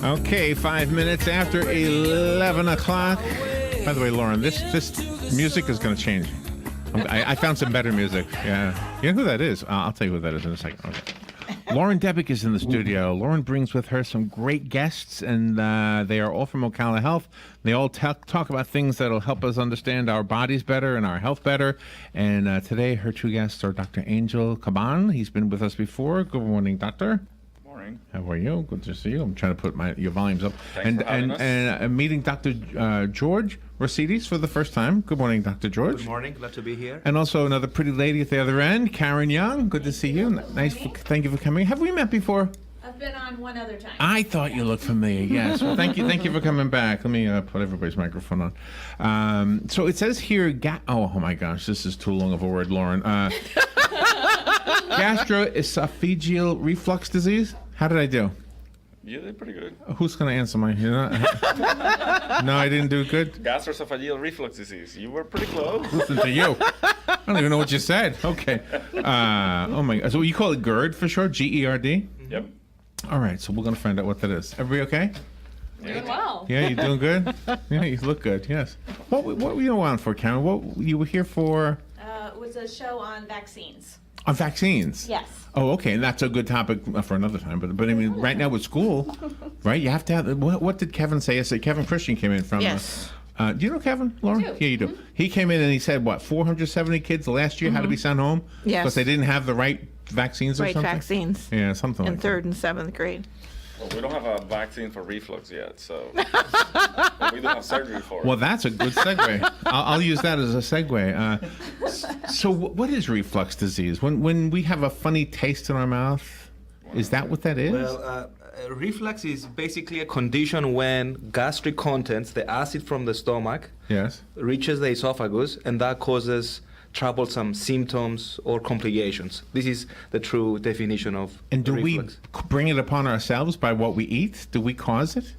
Okay, 5 minutes after 11 o'clock. By the way, Lauren, this music is going to change. I found some better music. Yeah. You know who that is? I'll tell you who that is in a second. Okay. Lauren Debick is in the studio. Lauren brings with her some great guests, and they are all from Ocala Health. They all talk about things that will help us understand our bodies better and our health better. And today, her two guests are Dr. Angel Caban. He's been with us before. Good morning, doctor. How are you? Good to see you. I'm trying to put your volumes up. Thanks for having us. And meeting Dr. George Rosides for the first time. Good morning, Dr. George. Good morning. Glad to be here. And also another pretty lady at the other end, Karen Young. Good to see you. Nice. Thank you for coming. Have we met before? I've been on one other time. I thought you looked familiar. Yes. Well, thank you for coming back. Let me put everybody's microphone on. So it says here, oh my gosh, this is too long of a word, Lauren. Gastroesophageal reflux disease. How did I do? You did pretty good. Who's going to answer my... No, I didn't do good? Gastroesophageal reflux disease. You were pretty close. Listen to you. I don't even know what you said. Okay. Oh, my... So you call it GERD for short? G-E-R-D? Yep. All right, so we're going to find out what that is. Everybody okay? Doing well. Yeah, you doing good? Yeah, you look good, yes. What were you on for, Karen? What you were here for? It was a show on vaccines. On vaccines? Yes. Oh, okay, and that's a good topic for another time. But I mean, right now with school, right? You have to have. What did Kevin say? Yesterday, Kevin Christian came in from. Yes. Do you know Kevin, Lauren? I do. Yeah, you do. He came in and he said, what, 470 kids last year had to be sent home? Yes. Because they didn't have the right vaccines or Right something? vaccines Yeah, something in like third and seventh grade. Well, we don't have a vaccine for reflux yet, so but we don't have surgery for it. Well, that's a good segue. I'll use that as a segue. So what is reflux disease? When we have a funny taste in our mouth, is that what that is? Well, reflux is basically a condition when gastric contents, the acid from the stomach, Yes. reaches the esophagus, and that causes troublesome symptoms or complications. This is the true definition of And do reflux. we bring it upon ourselves by what we eat? Do we cause it?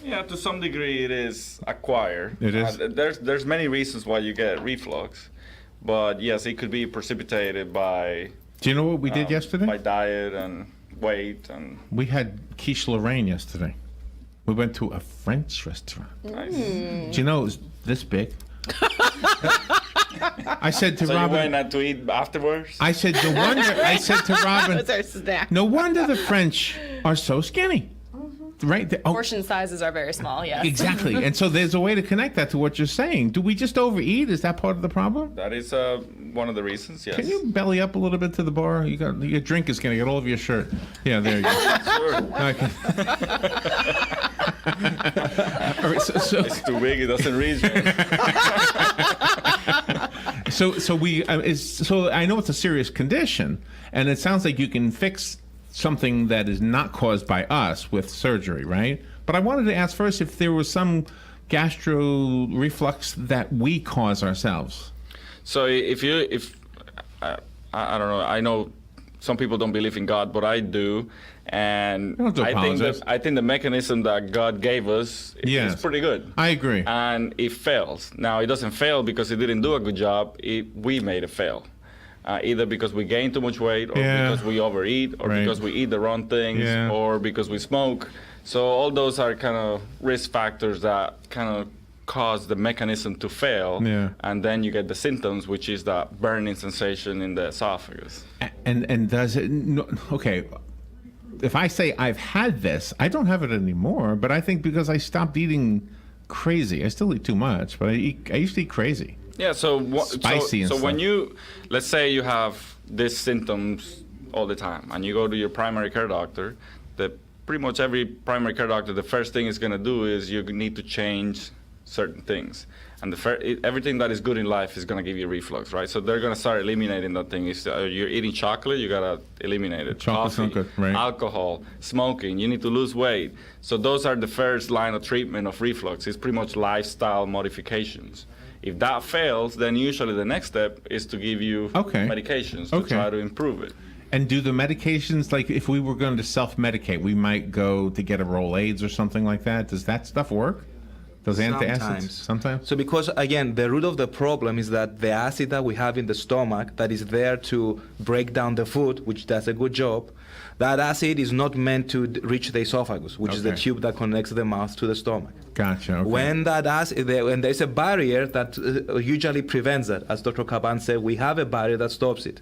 Yeah, to some degree it is acquired. It is? There's many reasons why you get reflux, but yes, it could be precipitated by Do you know what we did by yesterday? diet and weight and We had quiche Lorraine yesterday. We went to a French restaurant. nice. Do you know it was this big? I said to So you Robin. went out to eat afterwards? I said no wonder. I said to Robin. That's our snack. No wonder the French are so skinny. Right? Oh, Portion sizes are very small, yes. exactly. And so there's a way to connect that to what you're saying. Do we just overeat? Is that part of the problem? That is one of the reasons, yes. Can you belly up a little bit to the bar? Your drink is going to get all over your shirt. Yeah, there you go. Sure. Okay. All right, so It's too big, it doesn't reach me. so I know it's a serious condition, and it sounds like you can fix something that is not caused by us with surgery, right? But I wanted to ask first if there was some gastro reflux that we cause ourselves. So if I don't know, I know some people don't believe in God, but I do, and You don't have to apologize. I think the mechanism that God gave us Yes. is pretty good. I agree. And it fails. Now it doesn't fail because it didn't do a good job. We made it fail. Either because we gain too much weight, or Yeah. because we overeat, or Right. because we eat the wrong things, Yeah. or because we smoke. So all those are kind of risk factors that kind of cause the mechanism to fail. Yeah. And then you get the symptoms, which is that burning sensation in the esophagus. And does it? No, okay. If I say I've had this, I don't have it anymore. But I think because I stopped eating crazy, I still eat too much, but I used to eat crazy. Yeah, so Spicy and so when stuff. let's say you have these symptoms all the time, and you go to your primary care doctor, pretty much every primary care doctor, the first thing is going to do is you need to change certain things. And everything that is good in life is going to give you reflux, right? So they're going to start eliminating that thing. If you're eating chocolate, you got to eliminate it. Chocolate's not Coffee, good, right. alcohol, smoking, you need to lose weight. So those are the first line of treatment of reflux. It's pretty much lifestyle modifications. If that fails, then usually the next step is to give you Okay. medications to Okay. try to improve it. And do the medications, like if we were going to self-medicate, we might go to get a Rolaids or something like that. Does that stuff work? Those antacids? Sometimes. Sometimes? So because, again, the root of the problem is that the acid that we have in the stomach that is there to break down the food, which does a good job, that acid is not meant to reach the esophagus, which is the Okay. tube that connects the mouth to the stomach. Gotcha. Okay. When that acid, when there's a barrier that usually prevents that, as Dr. Caban said, we have a barrier that stops it.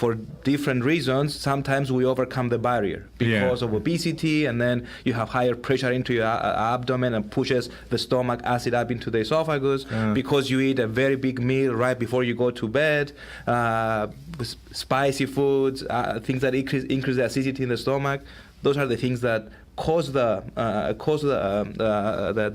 For different reasons, sometimes we overcome the barrier because of obesity, and then you have higher pressure into your abdomen and pushes the stomach acid up into the esophagus. Because you eat a very big meal right before you go to bed, spicy foods, things that increase the acidity in the stomach. Those are the things that cause the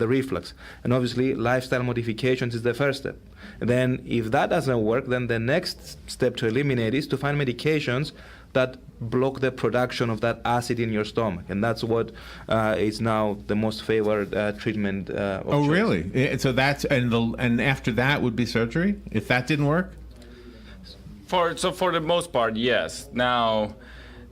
reflux. And obviously, lifestyle modifications is the first step. And then, if that doesn't work, then the next step to eliminate is to find medications that block the production of that acid in your stomach, and that's what is now the most favored treatment. Of Oh, choice. really? So that's and after that would be surgery if that didn't work. For the most part, yes. Now,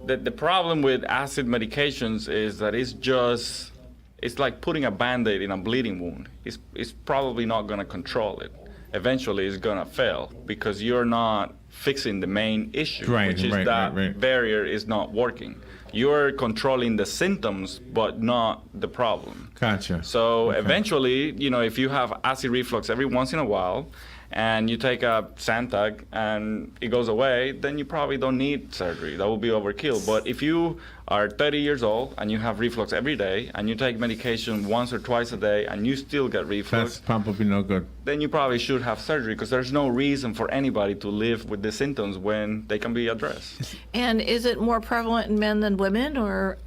the problem with acid medications is that it's like putting a Band-Aid in a bleeding wound. It's probably not going to control it. Eventually, it's going to fail because you're not fixing the main issue, which is that barrier is not working. You're controlling the symptoms, but not the problem. Gotcha. So eventually, if you have acid reflux every once in a while, and you take a Zantac and it goes away, then you probably don't need surgery. That will be overkill. But if you are 30 years old and you have reflux every day and you take medication once or twice a day and you still get reflux, That's probably no good. then you probably should have surgery because there's no reason for anybody to live with the symptoms when they can be addressed. And is it more prevalent in men than women, or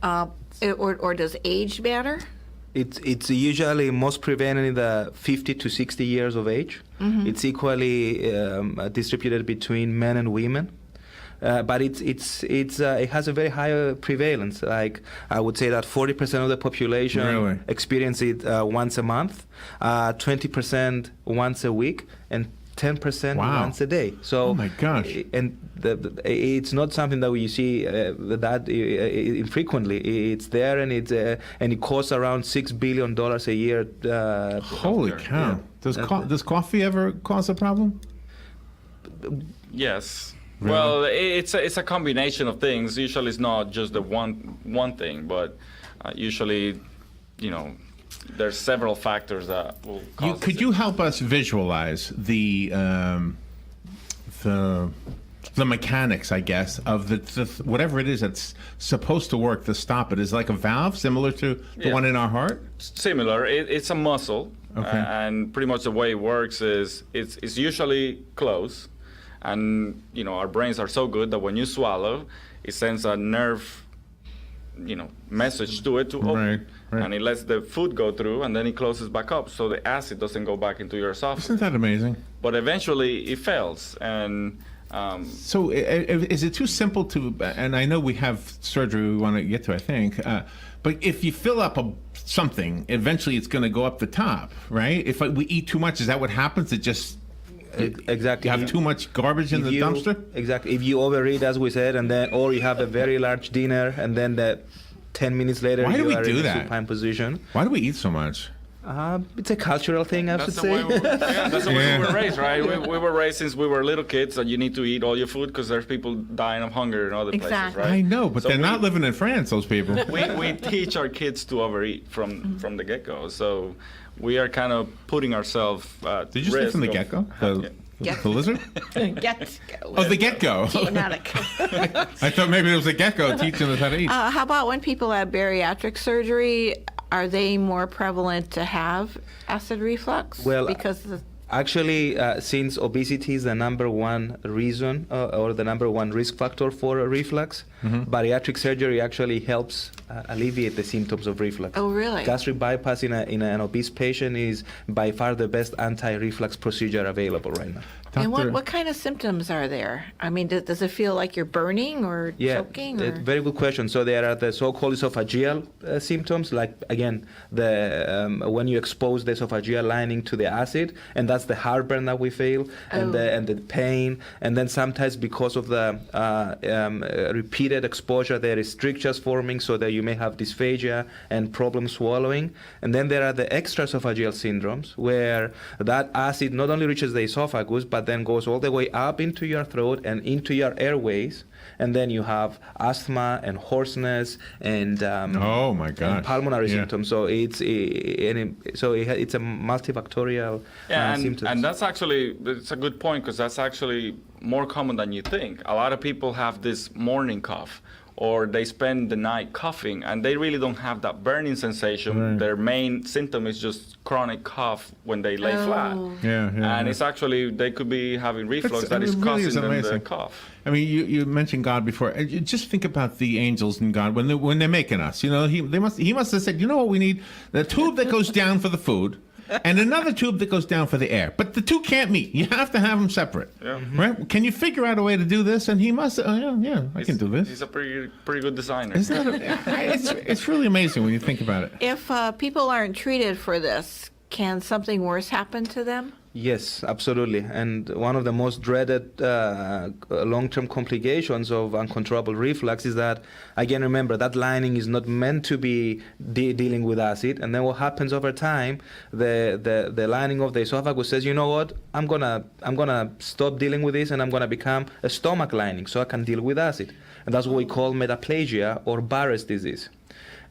does age matter? It's usually most prevalent in the 50 to 60 years of age. Mm-hmm. It's equally distributed between men and women. But it has a very high prevalence. Like I would say that 40% of the population Really? experience it once a month, 20% once a week, and 10% Wow. once a day. So, Oh my gosh. And it's not something that we see that infrequently. It's there, and it costs around $6 billion a year. Holy cow! Does coffee ever cause a problem? Yes. Really? Well, it's a combination of things. Usually, it's not just the one thing, but usually, there's several factors that will cause. Could you help us visualize the mechanics, I guess, of the whatever it is that's supposed to work to stop it? Is it like a valve similar to the Yeah. one in our heart? Similar. It's a muscle, Okay. and pretty much the way it works is it's usually closed, and our brains are so good that when you swallow, it sends a nerve, message to it to open, Right. and it lets the food go through, and then it closes back up, so the acid doesn't go back into your esophagus. Isn't that amazing? But eventually, it fails, and So is it too simple to? And I know we have surgery we want to get to, I think. But if you fill up something, eventually it's going to go up the top, right? If we eat too much, is that what happens? It just Exactly. you have too much garbage in If the you- dumpster. Exactly. If you overeat, as we said, or you have a very large dinner, and then 10 minutes later Why do you we are do in a that? supine position. Why do we eat so much? It's a cultural thing, I should that's the way say. that's the way Yeah. we were raised, right? We were raised since we were little kids that you need to eat all your food because there's people dying of hunger in other places, Exactly. right? I know, but So they're we- not living in France. Those people. we teach our kids to overeat from the get-go. So we are kind of putting ourselves at Did you say risk from the of- get-go? Yeah. The lizard? Get Oh, the get-go. Genetic. I thought maybe it was the get-go teaching us how to eat. How about when people have bariatric surgery? Are they more prevalent to have acid reflux? Well, because Actually, since obesity is the number one reason or the number one risk factor for reflux, bariatric surgery actually helps alleviate the symptoms of reflux. Oh, really? Gastric bypass in an obese patient is by far the best anti-reflux procedure available right now. and Doctor- what kind of symptoms are there? I mean, does it feel like you're burning or choking? Or? Very good question. So there are the so-called esophageal symptoms, like again, when you expose the esophageal lining to the acid, and that's that's the heartburn that we feel, and the pain. And then sometimes because of the repeated exposure, there is strictures forming, so that you may have dysphagia and problem swallowing. And then there are the extraesophageal syndromes, where that acid not only reaches the esophagus, but then goes all the way up into your throat and into your airways. And then you have asthma and hoarseness and Oh my gosh. and pulmonary Yeah. symptoms. So it's a multifactorial symptoms. and that's actually, it's a good point, because that's actually more common than you think. A lot of people have this morning cough, or they spend the night coughing, and they really don't have that burning sensation. Right. Their main symptom is just chronic cough when they lay flat. Yeah, yeah. And it's actually, they could be having reflux That's- that is it really is causing them the amazing. cough. I mean, you mentioned God before. You just think about the angels and God when they're making us. You know, he must have said, you know what we need? The tube that goes down for the food, and another tube that goes down for the air. But the two can't meet. You have to have them separate. Yeah. Right? Can you figure out a way to do this? And he must. Yeah, I can do this. He's a pretty good designer. Isn't that it's really amazing when you think about it. If people aren't treated for this, can something worse happen to them? Yes, absolutely. And one of the most dreaded long-term complications of uncontrollable reflux is that, again, remember, that lining is not meant to be dealing with acid. And then what happens over time, the lining of the esophagus says, you know what, I'm gonna stop dealing with this, and I'm gonna become a stomach lining so I can deal with acid. And that's what we call metaplasia or Barrett's disease.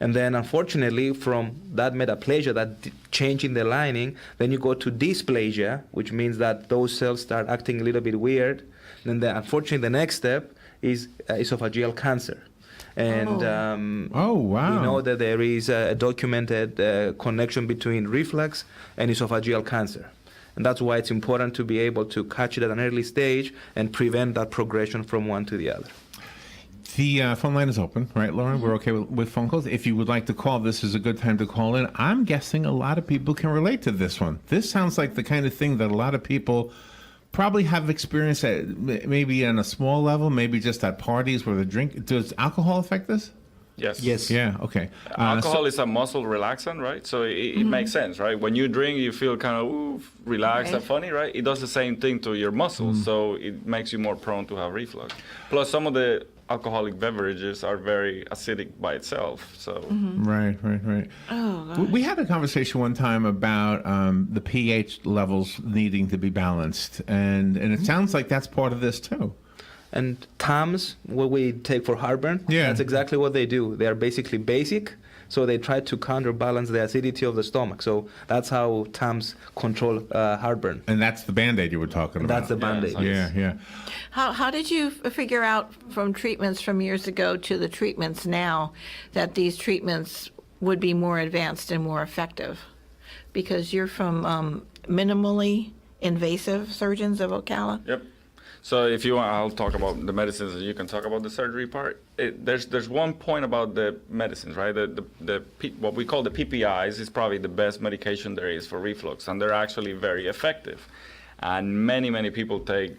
And then, unfortunately, from that metaplasia, that change in the lining, then you go to dysplasia, which means that those cells start acting a little bit weird. And then, unfortunately, the next step is esophageal cancer. And Oh, wow. we know that there is a documented connection between reflux and esophageal cancer. And that's why it's important to be able to catch it at an early stage and prevent that progression from one to the other. The phone line is open, right, Lauren? We're okay with phone calls. If you would like to call, this is a good time to call in. I'm guessing a lot of people can relate to this one. This sounds like the kind of thing that a lot of people probably have experienced at maybe on a small level, maybe just at parties where they drink. Does alcohol affect this? Yes. Yes. Yeah, okay. Alcohol is a muscle relaxant, right? So it makes sense, right? When you drink, you feel kind of relaxed and funny, right? It does the same thing to your muscles, so it makes you more prone to have reflux. Plus, some of the alcoholic beverages are very acidic by itself, so. Right. Oh, We had a conversation one time about the pH levels needing to be balanced, and it sounds like that's part of this too. And TAMs, what we take for heartburn, Yeah. that's exactly what they do. They are basically basic, so they try to counterbalance the acidity of the stomach. So that's how TAMs control heartburn. And that's the Band-Aid you were talking about. That's the Band-Aid. Yeah. How did you figure out from treatments from years ago to the treatments now that these treatments would be more advanced and more effective? Because you're from minimally invasive surgeons of Ocala. Yep. So if you want, I'll talk about the medicines, and you can talk about the surgery part. There's one point about the medicines, right? What we call the PPIs is probably the best medication there is for reflux, and they're actually very effective. And many people take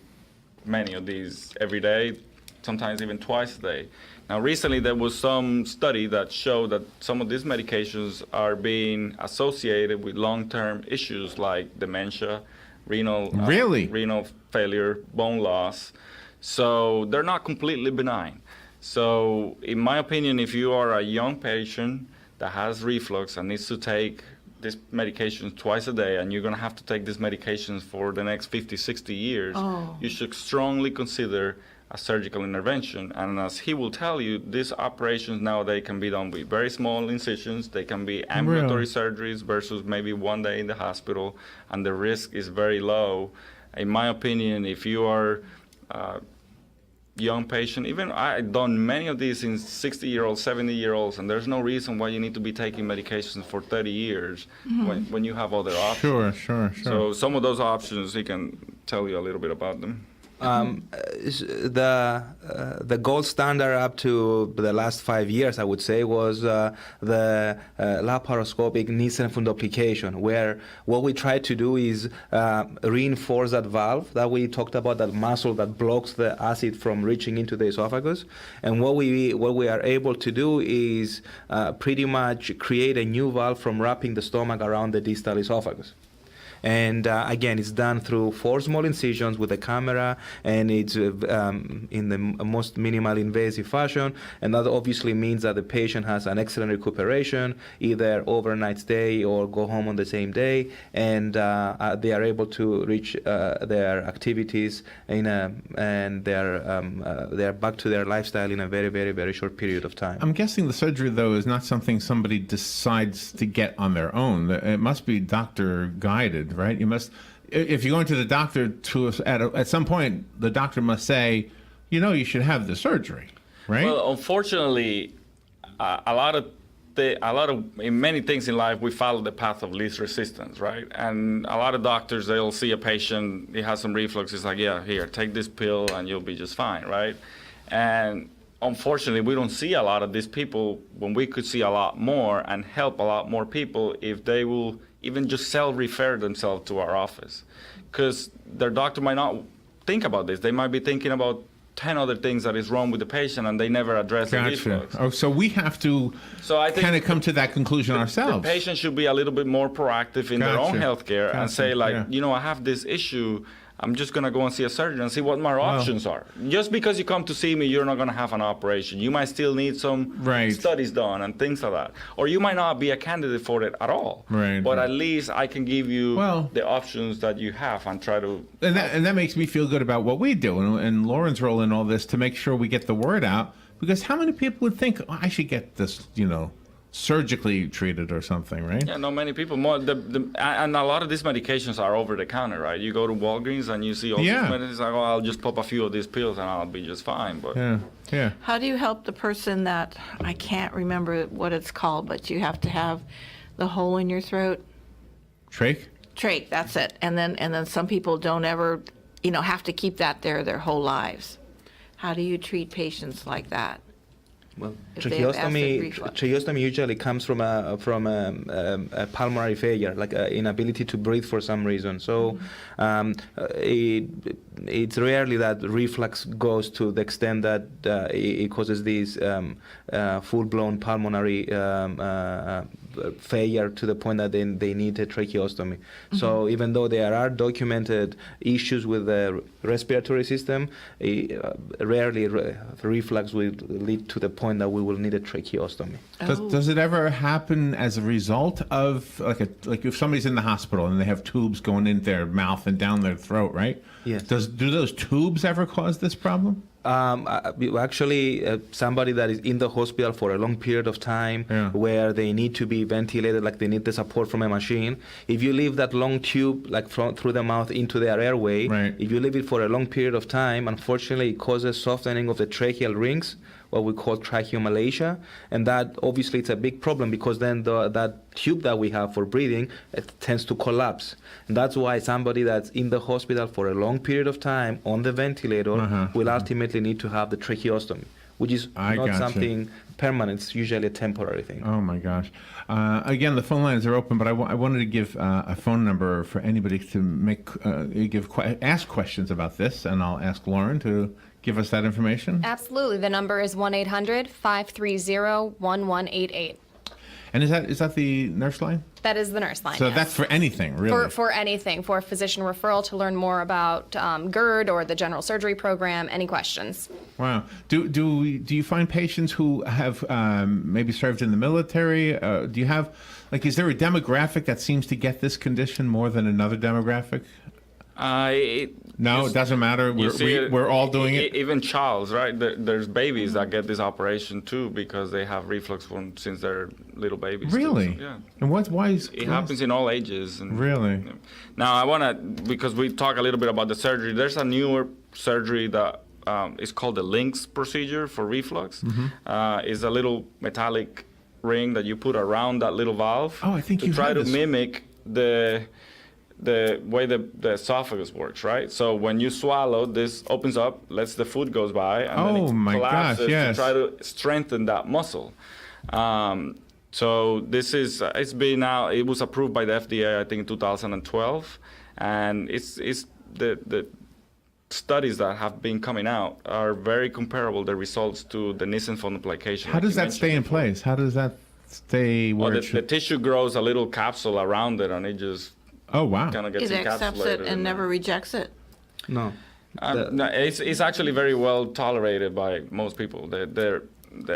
many of these every day, sometimes even twice a day. Now, recently there was some study that showed that some of these medications are being associated with long-term issues like dementia, renal failure, bone loss. So they're not completely benign. So in my opinion, if you are a young patient that has reflux and needs to take this medication twice a day, and you're going to have to take these medications for the next 50, 60 years, you should strongly consider a surgical intervention. And as he will tell you, these operations nowadays can be done with very small incisions. They can be ambulatory surgeries versus maybe one day in the hospital, and the risk is very low. In my opinion, if you are a young patient, even I've done many of these in 60-year-olds, 70-year-olds, and there's no reason why you need to be taking medications for 30 years when you have other options. Sure. So some of those options, he can tell you a little bit about them. The gold standard up to the last 5 years, I would say, was the laparoscopic Nissen fundoplication, where what we try to do is reinforce that valve that we talked about, that muscle that blocks the acid from reaching into the esophagus. And what we are able to do is pretty much create a new valve from wrapping the stomach around the distal esophagus. And again, it's done through 4 small incisions with a camera, and it's in the most minimal invasive fashion. And that obviously means that the patient has an excellent recuperation, either overnight stay or go home on the same day, and they are able to reach their activities and they're back to their lifestyle in a very, very, very short period of time. I'm guessing the surgery, though, is not something somebody decides to get on their own. It must be doctor guided, right? You must, if you're going to the doctor at some point, the doctor must say, you should have the surgery, right? Well, unfortunately, in many things in life, we follow the path of least resistance, right? And a lot of doctors, they'll see a patient, he has some reflux, it's like, yeah, here, take this pill and you'll be just fine, right? And unfortunately, we don't see a lot of these people when we could see a lot more and help a lot more people if they will even just self-refer themselves to our office. Because their doctor might not think about this. They might be thinking about 10 other things that is wrong with the patient and they never address the reflux. Oh, so we have to kind of come to that conclusion ourselves. The patient should be a little bit more proactive in their own healthcare and say, like, I have this issue. I'm just going to go and see a surgeon and see what my options are. Just because you come to see me, you're not going to have an operation. You might still need some studies done and things like that. Or you might not be a candidate for it at all. But at least I can give you the options that you have and try to... And that makes me feel good about what we do and Lauren's role in all this to make sure we get the word out. Because how many people would think, I should get this, surgically treated or something, right? Yeah, not many people. And a lot of these medications are over the counter, right? You go to Walgreens and you see all these medicines, like, I'll just pop a few of these pills and I'll be just fine. But How do you help the person that, I can't remember what it's called, but you have to have the hole in your throat? Trach? Trach, that's it. And then some people don't ever, have to keep that there their whole lives. How do you treat patients like that? Well, tracheostomy usually comes from a pulmonary failure, like inability to breathe for some reason. So it's rarely that reflux goes to the extent that it causes these full-blown pulmonary failure to the point that they need a tracheostomy. So even though there are documented issues with the respiratory system, rarely reflux will lead to the point that we will need a tracheostomy. Does it ever happen as a result of like if somebody's in the hospital and they have tubes going in their mouth and down their throat, right? Yes. Do those tubes ever cause this problem? Actually, somebody that is in the hospital for a long period of time where they need to be ventilated, like they need the support from a machine. If you leave that long tube like through the mouth into their airway, if you leave it for a long period of time, unfortunately it causes softening of the tracheal rings, what we call tracheomalacia, and that obviously it's a big problem because then that tube that we have for breathing, it tends to collapse. And that's why somebody that's in the hospital for a long period of time on the ventilator will ultimately need to have the tracheostomy, which is not something permanent. It's usually a temporary thing. Oh my gosh. Again, the phone lines are open, but I wanted to give a phone number for anybody to ask questions about this, and I'll ask Lauren to give us that information. Absolutely. The number is 1-800-530-1188. And is that the nurse line? That is the nurse line. So yes. that's for anything, really? For anything, for physician referral to learn more about GERD or the general surgery program, any questions. Wow. Do you find patients who have maybe served in the military? Do you have, is there a demographic that seems to get this condition more than another demographic? No, it doesn't matter. We're all doing it. Even childs, right? There's babies that get this operation too because they have reflux since they're little babies. Really? Too, so, yeah. And why is it happens in all ages? And, really? Now I wanna, because we talk a little bit about the surgery. There's a newer surgery that is called the Lynx procedure for reflux. It's a little metallic ring that you put around that little valve. Oh, I think you try to mimic the way the esophagus works, right? So when you swallow, this opens up, lets the food goes by, and then it collapses to try to strengthen that muscle. So this is it was approved by the FDA, I think, in 2012, and it's the studies that have been coming out are very comparable, the results to the Nissen fundoplication. How does that stay in place? How does that stay where the tissue grows a little capsule around it, and it just Oh, wow. Kind of gets It accepts it encapsulated and in never there. rejects it. No. No, it's actually very well tolerated by most people. The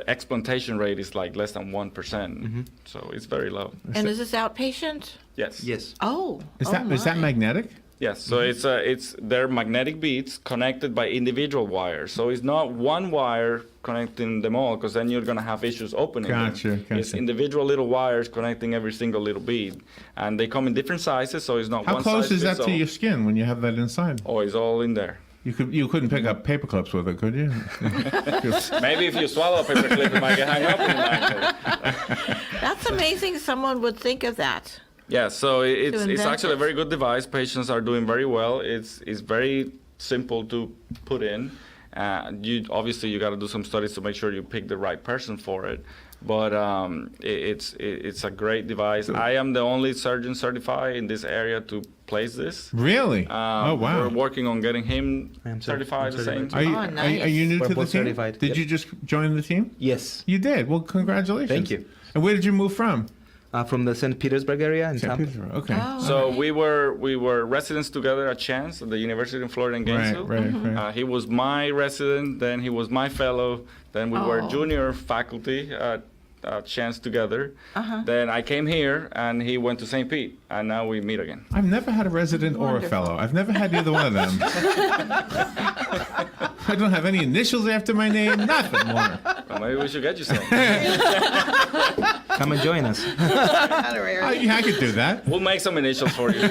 explantation rate is like less than 1%, so it's very low. And is this outpatient? Yes. Yes. Oh. Is oh that my. magnetic? Yes. So it's they're magnetic beads connected by individual wires. So it's not one wire connecting them all, because then you're gonna have issues opening them. Gotcha. It's individual little wires connecting every single little bead, and they come in different sizes. So it's not How one close size is that fits to all. your skin when you have that inside? Oh, it's all in there. You couldn't pick up paper clips with it, could you? Maybe if you swallow a paperclip, it might get hung up in the ankle. That's amazing someone would think of that. Yeah, so it's invent actually a it. very good device. Patients are doing very well. It's very simple to put in. You got to do some studies to make sure you pick the right person for it. But it's a great device. I am the only surgeon certified in this area to place this. Really? Oh, wow. We're working on getting him I'm certified at the same Are time. you, Oh, nice. are you new We're to the both team? certified. Did Yep. you just join the team? Yes. You did. Well, congratulations. Thank you. And where did you move from? From the St. Petersburg area in St. Tampa. Petersburg. Okay. Oh. So we were residents together at Chance at the University of Florida in Gainesville. Right. He was my resident, then he was my fellow, then we were Oh. junior faculty at Chance together. Then I came here and he went to St. Pete, and now we meet again. I've never had a resident or a Wonderful. fellow. I've never had either one of them. I don't have any initials after my name. Nothing more. Well, maybe we should get you some. Come and join us. Yeah, I could do that. We'll make some initials for you.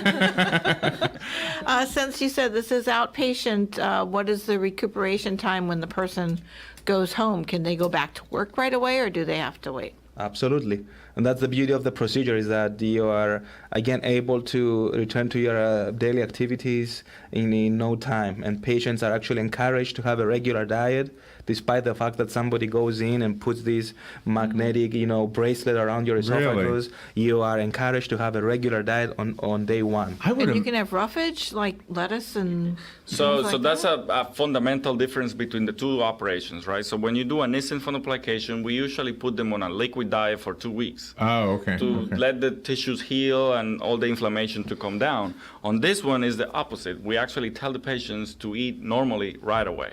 Since you said this is outpatient, what is the recuperation time when the person goes home? Can they go back to work right away, or do they have to wait? Absolutely. And that's the beauty of the procedure, is that you are, again, able to return to your daily activities in no time. And patients are actually encouraged to have a regular diet, despite the fact that somebody goes in and puts this magnetic, bracelet around your esophagus. You are encouraged to have a regular diet on day one. I would And you have. can have roughage, like lettuce and So things like that's that? a fundamental difference between the two operations, right? So when you do a Nissen fundoplication, we usually put them on a liquid diet for 2 weeks. Oh, okay. To okay. let the tissues heal and all the inflammation to come down. On this one is the opposite. We actually tell the patients to eat normally right away.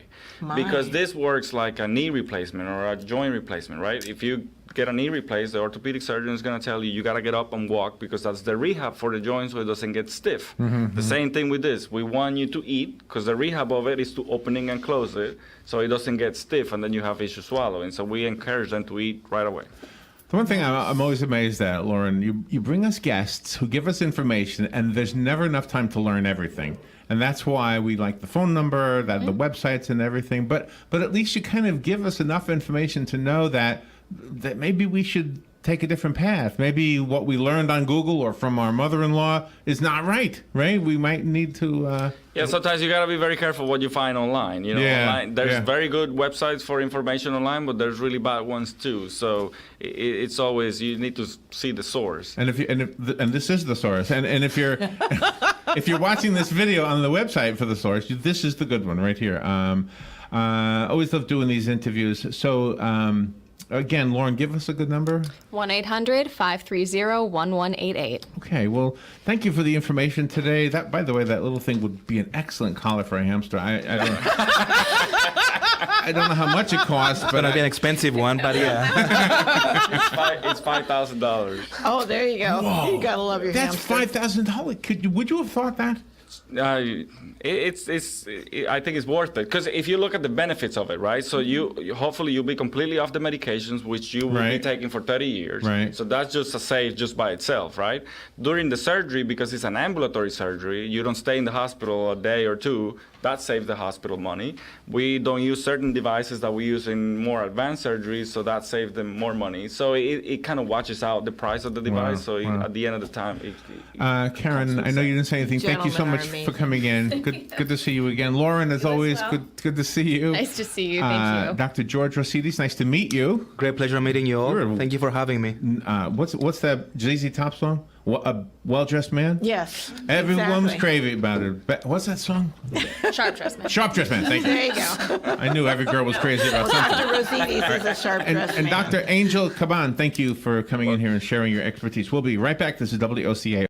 Because My. this works like a knee replacement or a joint replacement, right? If you get a knee replaced, the orthopedic surgeon is going to tell you got to get up and walk, because that's the rehab for the joint so it doesn't get stiff. The same thing with this. We want you to eat, because the rehab of it is to opening and close it so it doesn't get stiff and then you have issues swallowing. So we encourage them to eat right away. The one thing I'm always amazed at, Lauren, you bring us guests who give us information, and there's never enough time to learn everything. And that's why we like the phone number, the websites and everything. But at least you kind of give us enough information to know that maybe we should take a different path. Maybe what we learned on Google or from our mother-in-law is not right? We might need to... Yeah, sometimes you gotta be very careful what you find online. Yeah, Online, there's yeah. very good websites for information online, but there's really bad ones too. So it's always, you need to see the source. And and this is the source. And if you're if you're watching this video on the website for the source, this is the good one right here. Always love doing these interviews. So again, Lauren, give us a good number. 1-800-530-1188. Okay. Well, thank you for the information today. That, by the way, that little thing would be an excellent collar for a hamster. I don't know. I don't know how much it costs, It's but going to be an expensive one, but yeah. It's $5,000. Oh, there you go. Whoa. You gotta love your that's hamster. $5,000. Would you have thought that? I think it's worth it, because if you look at the benefits of it, right? So you hopefully you'll be completely off the medications, which you will be Right. taking for 30 years. Right. So that's just a save just by itself, right? During the surgery, because it's an ambulatory surgery, you don't stay in the hospital a day or two. That saves the hospital money. We don't use certain devices that we use in more advanced surgeries, so that saves them more money. So it kind of watches out the price of the device. So wow. at the end of the time, Karen, I know you didn't say anything. Thank you so Gentlemen much are for amazing. coming in. Good to see you again. Lauren, as always, well. good to see you. Nice to see you. Thank you. Dr. George Rosides, nice to meet you. Great pleasure meeting you all. You're a- Thank you for having me. What's that ZZ Top song? A Well-Dressed Man? Yes. Everyone's exactly. crazy about it. What's that song? Sharp dress man. Sharp Dressed Man. Thank There you. you go. I knew every girl was crazy about something. Dr. Rosides is a sharp dressed And man. Dr. Angel Caban, thank you for coming in here and sharing your expertise. We'll be right back. This is WOCA.